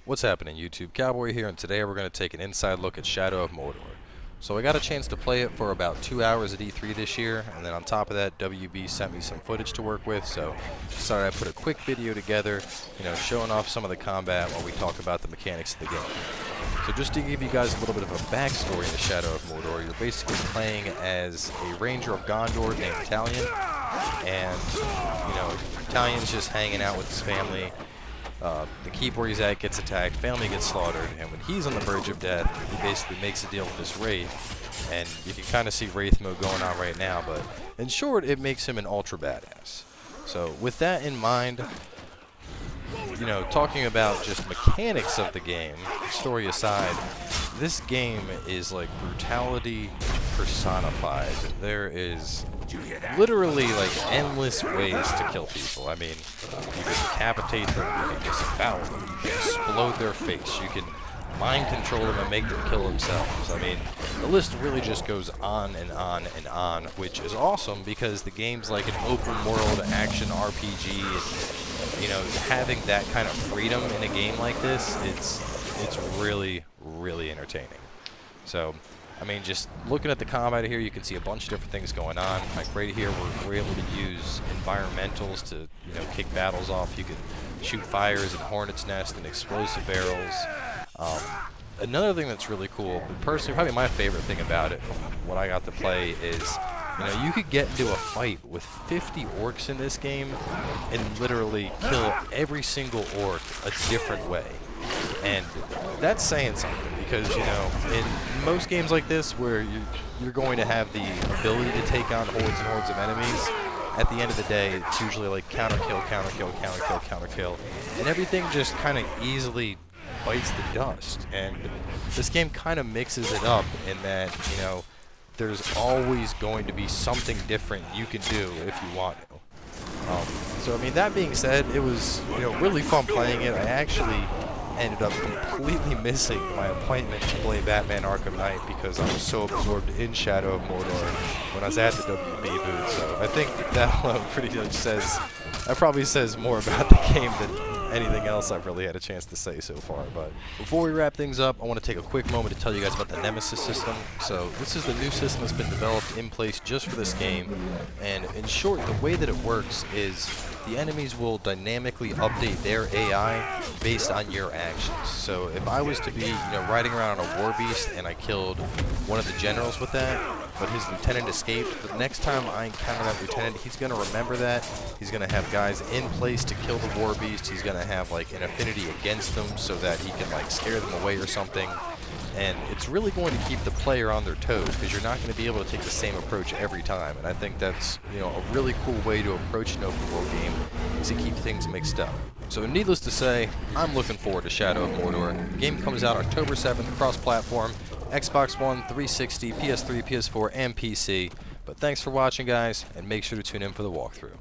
What's happening, YouTube? Cowboy here, and today we're going to take an inside look at Shadow of Mordor. So I got a chance to play it for about 2 hours at E3 this year, and then on top of that, WB sent me some footage to work with, so decided I'd put a quick video together, showing off some of the combat while we talk about the mechanics of the game. So just to give you guys a little bit of a backstory into Shadow of Mordor, you're basically playing as a ranger of Gondor named Talion, and, Talion's just hanging out with his family. The keep where he's at gets attacked, family gets slaughtered, and when he's on the verge of death, he basically makes a deal with this Wraith, and you can kind of see Wraith mode going on right now, but in short, it makes him an ultra badass. So with that in mind, talking about just mechanics of the game, story aside, this game is like brutality personified. There is literally like endless ways to kill people. I mean, you can decapitate them, you can disavour them, you can explode their face, you can mind control them and make them kill themselves. I mean, the list really just goes on and on and on, which is awesome because the game's like an open world action RPG, and having that kind of freedom in a game like this, it's really, really entertaining. So, I mean, just looking at the combat here, you can see a bunch of different things going on. Like right here, we're able to use environmentals to, kick battles off. You can shoot fires and hornet's nest and explosive barrels. Another thing that's really cool, but personally, probably my favorite thing about it, from what I got to play, is you could get into a fight with 50 orcs in this game and literally kill every single orc a different way. And that's saying something because, in most games like this where you're going to have the ability to take on hordes and hordes of enemies, at the end of the day, it's usually like counter kill, counter kill, counter kill, counter kill, and everything just kind of easily bites the dust. And this game kind of mixes it up in that, there's always going to be something different you can do if you want to. So, I mean, that being said, it was, really fun playing it. I actually ended up completely missing my appointment to play Batman Arkham Knight because I was so absorbed in Shadow of Mordor when I was at the WB booth. So I think that alone pretty much probably says more about the game than anything else I've really had a chance to say so far. But before we wrap things up, I want to take a quick moment to tell you guys about the Nemesis system. So this is the new system that's been developed in place just for this game, and in short, the way that it works is the enemies will dynamically update their AI based on your actions. So if I was to be, riding around on a war beast and I killed one of the generals with that, but his lieutenant escaped, the next time I encounter that lieutenant, he's going to remember that. He's going to have guys in place to kill the war beast. He's going to have like an affinity against them so that he can like scare them away or something. And it's really going to keep the player on their toes because you're not going to be able to take the same approach every time. And I think that's, a really cool way to approach an open world game is to keep things mixed up. So needless to say, I'm looking forward to Shadow of Mordor. The game comes out October 7th, cross-platform, Xbox One, 360, PS3, PS4, and PC. But thanks for watching, guys, and make sure to tune in for the walkthrough.